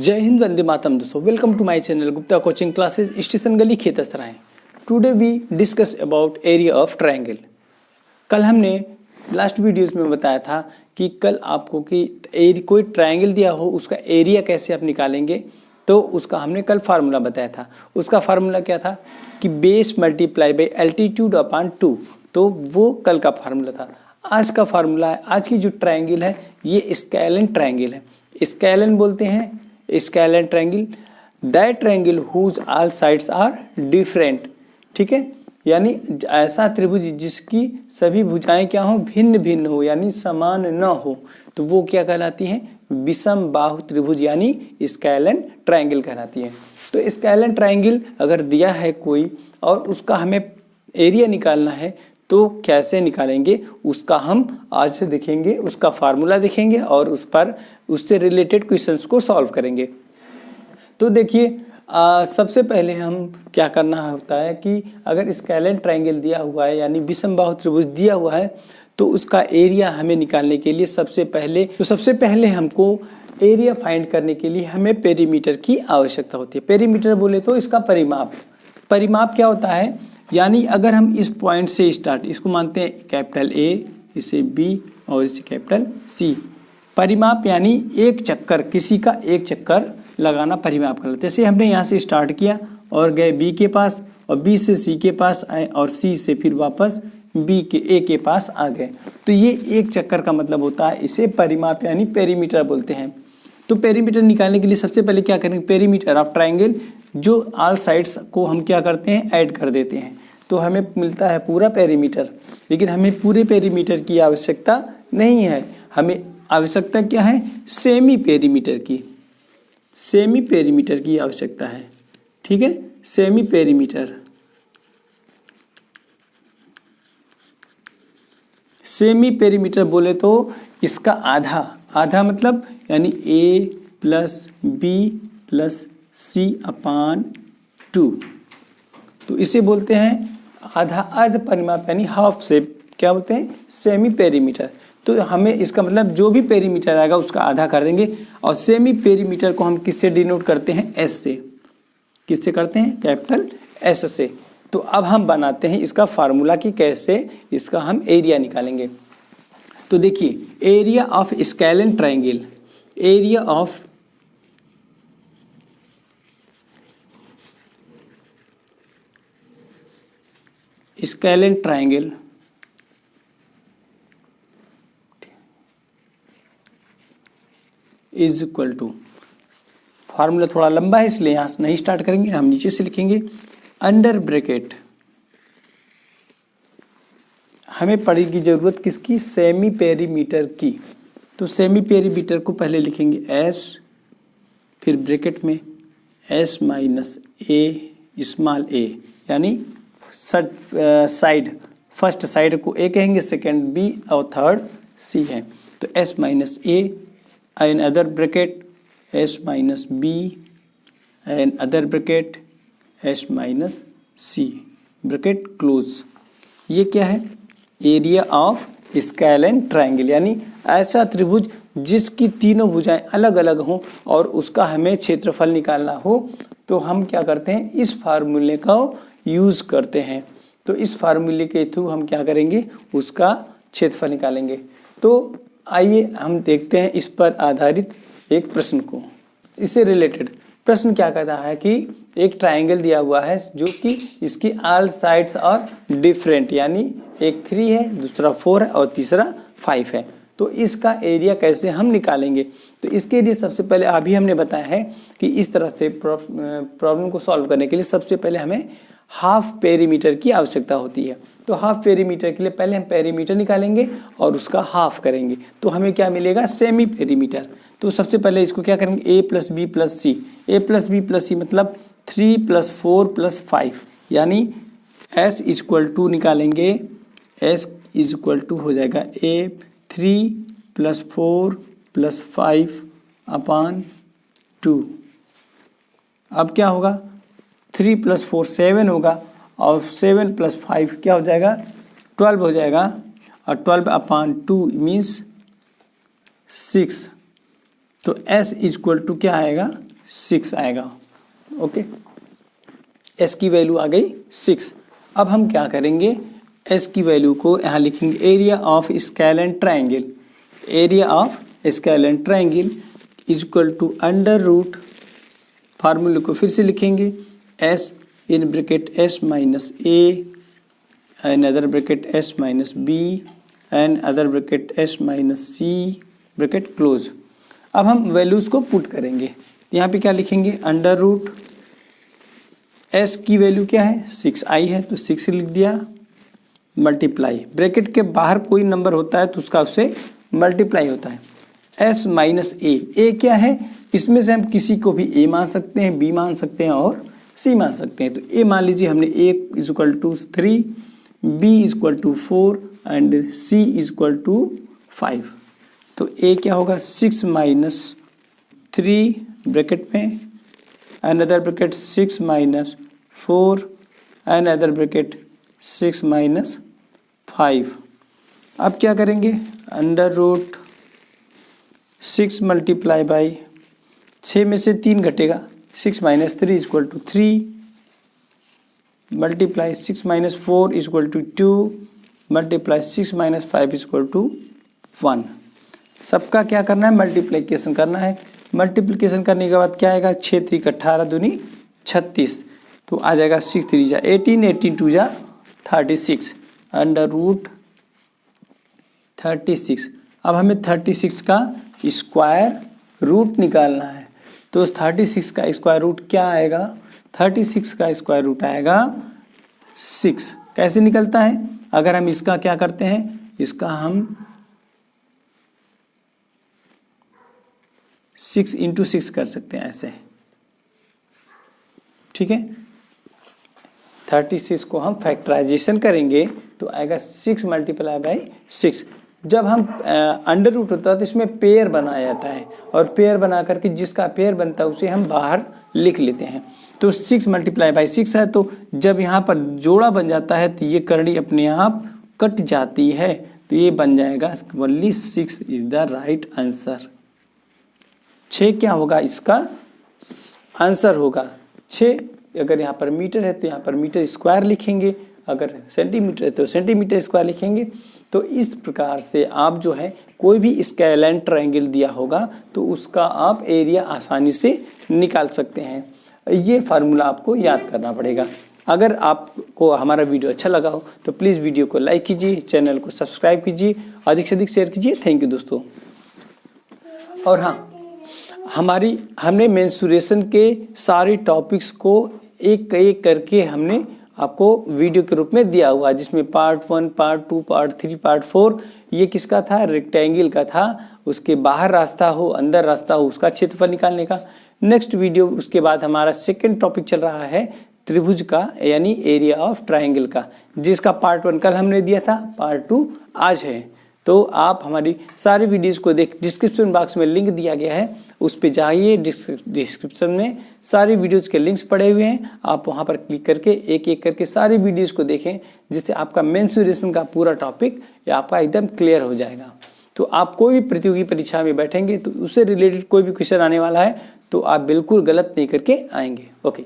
जय हिंद, वंदे मातरम दोस्तों। Welcome to my channel Gupta coaching classes, station गली Khetasarai. Today we discuss about area of triangle. कल हमने लास्ट वीडियोस में बताया था कि कल आपको कि कोई ट्रायंगल दिया हो उसका एरिया कैसे आप निकालेंगे, तो उसका हमने कल फार्मूला बताया था। उसका फार्मूला क्या था कि base multiply by altitude upon 2, तो वो कल का फार्मूला था। आज का फार्मूला है, आज की जो ट्रायंगल है ये स्केलन ट्रायंगल है। स्केलन बोलते हैं scalene triangle, that triangle whose all sides are different. ठीक है, यानी ऐसा त्रिभुज जिसकी सभी भुजाएं क्या हो, भिन्न भिन्न हो, यानी समान न हो, तो वो क्या कहलाती है, विषम बाहु त्रिभुज यानी स्केलन ट्रायंगल कहलाती है। तो स्केलन ट्रायंगल अगर दिया है कोई और उसका हमें एरिया निकालना है तो कैसे निकालेंगे उसका हम आज से देखेंगे, उसका फार्मूला देखेंगे और उस पर उससे रिलेटेड क्वेश्चंस को सॉल्व करेंगे। तो देखिए, सबसे पहले हम क्या करना होता है कि अगर स्केलन ट्रायंगल दिया हुआ है यानी विषम बाहु त्रिभुज दिया हुआ है तो उसका एरिया हमें निकालने के लिए सबसे पहले हमको एरिया फाइंड करने के लिए हमें पेरीमीटर की आवश्यकता होती है। पेरीमीटर बोले तो इसका परिमाप क्या होता है, यानी अगर हम इस पॉइंट से स्टार्ट, इसको मानते हैं कैपिटल ए, इसे बी और इसे कैपिटल सी। परिमाप यानी एक चक्कर, किसी का एक चक्कर लगाना परिमाप कर लेते हैं। जैसे हमने यहाँ से स्टार्ट किया और गए बी के पास और बी से सी के पास आए और सी से फिर वापस ए के पास आ गए, तो ये एक चक्कर का मतलब होता है, इसे परिमाप यानी पेरीमीटर बोलते हैं। तो पेरीमीटर निकालने के लिए सबसे पहले क्या करेंगे, पेरीमीटर ऑफ ट्रायंगल जो ऑल साइड्स को हम क्या करते हैं, ऐड कर देते हैं, तो हमें मिलता है पूरा पेरीमीटर। लेकिन हमें पूरे पेरीमीटर की आवश्यकता नहीं है, हमें आवश्यकता क्या है, सेमी पेरीमीटर की आवश्यकता है। ठीक है, सेमी पेरीमीटर बोले तो इसका आधा मतलब यानी a plus b plus c upon 2, तो इसे बोलते हैं अर्ध परिमाप यानी हाफ शेप, क्या बोलते हैं, सेमी पेरीमीटर। तो हमें इसका मतलब जो भी पेरीमीटर आएगा उसका आधा कर देंगे और सेमी पेरीमीटर को हम किससे डिनोट करते हैं, एस से। किससे करते हैं, कैपिटल एस से। तो अब हम बनाते हैं इसका फार्मूला कि कैसे इसका हम एरिया निकालेंगे। तो देखिए, area of scalene triangle, area of scalene triangle is equal to, formula थोड़ा लंबा है इसलिए यहाँ से नहीं स्टार्ट करेंगे, हम नीचे से लिखेंगे अंडर ब्रैकेट। हमें पड़ेगी जरूरत किसकी, सेमी पेरीमीटर की। तो सेमी पेरीमीटर को पहले लिखेंगे एस, फिर ब्रैकेट में S minus A small A, यानी साइड, फर्स्ट साइड को ए कहेंगे, सेकेंड बी और थर्ड सी है। तो S minus A another bracket S minus B another bracket S minus C, bracket close. ये क्या है, एरिया ऑफ स्केलन ट्रायंगल, यानी ऐसा त्रिभुज जिसकी तीनों भुजाएं अलग अलग हों और उसका हमें क्षेत्रफल निकालना हो, तो हम क्या करते हैं, इस फार्मूले का यूज़ करते हैं। तो इस फार्मूले के थ्रू हम क्या करेंगे, उसका क्षेत्रफल निकालेंगे। तो आइए हम देखते हैं इस पर आधारित एक प्रश्न को। इससे रिलेटेड प्रश्न क्या कहता है कि एक ट्रायंगल दिया हुआ है जो कि इसकी ऑल साइड्स आर डिफरेंट, यानी एक 3 है, दूसरा 4 है और तीसरा 5 है। तो इसका एरिया कैसे हम निकालेंगे, तो इसके लिए सबसे पहले अभी हमने बताया है कि इस तरह से प्रॉब्लम को सॉल्व करने के लिए सबसे पहले हमें हाफ पेरीमीटर की आवश्यकता होती है। तो हाफ पेरीमीटर के लिए पहले हम पेरीमीटर निकालेंगे और उसका हाफ करेंगे, तो हमें क्या मिलेगा, सेमी पेरीमीटर। तो सबसे पहले इसको क्या करेंगे, ए प्लस बी प्लस सी, ए प्लस बी प्लस सी मतलब 3 + 4 + 5, यानी एस इक्वल टू निकालेंगे, एस इक्वल टू हो जाएगा ए 3 + 4 + 5 अपॉन 2। अब क्या होगा, 3 + 4 7 होगा और 7 + 5 क्या हो जाएगा, 12 हो जाएगा, और 12 अपॉन 2 मीन्स 6। तो S इक्वल टू क्या आएगा, 6 आएगा। ओके, एस की वैल्यू आ गई 6। अब हम क्या करेंगे, एस की वैल्यू को यहाँ लिखेंगे area of scalene triangle. Area of scalene triangle is equal to under root, फार्मूले को फिर से लिखेंगे, s in bracket S minus a and other bracket S minus b and other bracket S minus C bracket close. अब हम values को put करेंगे। यहाँ पे क्या लिखेंगे, अंडर रूट एस की वैल्यू क्या है 6i है तो 6 लिख दिया, मल्टीप्लाई ब्रैकेट के बाहर कोई नंबर होता है तो उसका उससे मल्टीप्लाई होता है, एस माइनस ए क्या है, इसमें से हम किसी को भी ए मान सकते हैं, बी मान सकते हैं और सी मान सकते हैं। तो ए मान लीजिए हमने A is equal to 3, B is equal to 4 and C is equal to 5। तो ए क्या होगा 6 माइनस 3 ब्रैकेट में another bracket 6 minus 4 and other bracket 6 minus 5। अब क्या करेंगे, अंडर रूट 6 मल्टीप्लाई बाई 6 में से 3 घटेगा, 6 minus 3 is equal to 3 multiply 6 minus 4 is equal to 2 multiply 6 minus 5 is equal to 1। सबका क्या करना है, मल्टीप्लिकेशन करना है। मल्टीप्लिकेशन करने के बाद क्या आएगा, 6 3 18 दूनी 36, तो आ जाएगा 6 3 जा 18, 18 2 जा 36 अंडर रूट 36। अब हमें 36 का स्क्वायर रूट निकालना है, तो 36 का स्क्वायर रूट क्या आएगा, 36 का स्क्वायर रूट आएगा 6। कैसे निकलता है, अगर हम इसका क्या करते हैं, इसका हम 6 इंटू 6 कर सकते हैं ऐसे, ठीक है। 36 को हम फैक्टराइजेशन करेंगे तो आएगा 6 मल्टीप्लाई बाई 6। जब हम अंडर रूट होता है तो इसमें पेयर बनाया जाता है, और पेयर बना करके जिसका पेयर बनता है उसे हम बाहर लिख लेते हैं। तो 6 मल्टीप्लाई बाई 6 है, तो जब यहाँ पर जोड़ा बन जाता है तो ये करनी अपने आप कट जाती है, तो ये बन जाएगा only 6 is the right answer. 6 क्या होगा, इसका आंसर होगा 6। अगर यहाँ पर मीटर है तो यहाँ पर मीटर स्क्वायर लिखेंगे, अगर सेंटीमीटर है तो सेंटीमीटर स्क्वायर लिखेंगे। तो इस प्रकार से आप जो है कोई भी स्केलेन ट्रायंगल दिया होगा तो उसका आप एरिया आसानी से निकाल सकते हैं। ये फार्मूला आपको याद करना पड़ेगा। अगर आपको हमारा वीडियो अच्छा लगा हो तो प्लीज़ वीडियो को लाइक कीजिए, चैनल को सब्सक्राइब कीजिए, अधिक से अधिक शेयर कीजिए। थैंक यू दोस्तों। और हाँ, हमने मेंसुरेशन के सारे टॉपिक्स को एक एक करके हमने आपको वीडियो के रूप में दिया हुआ, जिसमें पार्ट 1, पार्ट 2, पार्ट 3, पार्ट 4। ये किसका था, रेक्टेंगल का था। उसके बाहर रास्ता हो, अंदर रास्ता हो, उसका क्षेत्रफल निकालने का। नेक्स्ट वीडियो उसके बाद हमारा सेकंड टॉपिक चल रहा है त्रिभुज का, यानी एरिया ऑफ ट्रायंगल का, जिसका पार्ट 1 कल हमने दिया था, पार्ट 2 आज है। तो आप हमारी सारी वीडियोस को डिस्क्रिप्शन बॉक्स में लिंक दिया गया है, उस पर जाइए। डिस्क्रिप्शन में सारी वीडियोस के लिंक्स पड़े हुए हैं, आप वहां पर क्लिक करके एक एक करके सारी वीडियोस को देखें, जिससे आपका मेंसुरेशन का पूरा टॉपिक आपका एकदम क्लियर हो जाएगा। तो आप कोई भी प्रतियोगी परीक्षा में बैठेंगे तो उससे रिलेटेड कोई भी क्वेश्चन आने वाला है तो आप बिल्कुल गलत नहीं करके आएंगे। ओके।